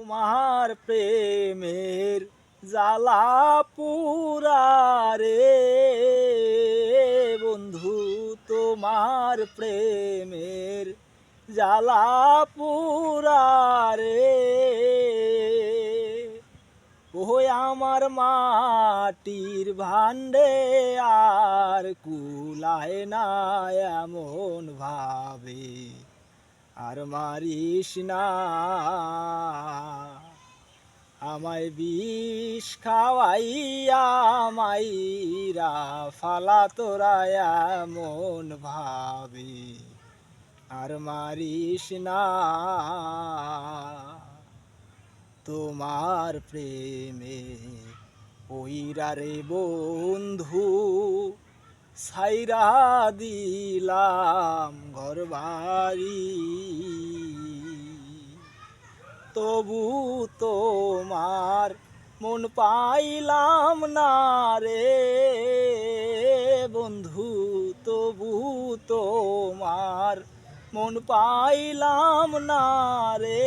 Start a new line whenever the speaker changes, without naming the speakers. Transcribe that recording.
তোমার প্রেমের জ্বালা পুরারে বন্ধু, তোমার প্রেমের জ্বালা পুরারে। ওই আমার মাটির ভাণ্ডে আর কুলায় না এমন ভাবে, আর মারিস না আমায় বিষ খাওয়াইয়া মাইরা ফালা তোরা এমন ভাবে, আর মারিস না। তোমার প্রেমে পইরা রে বন্ধু ছাইরা দিলাম ঘরবাড়ি, তবু তোমার মন পাইলাম না রে বন্ধু, তবু তোমার মন পাইলাম না রে।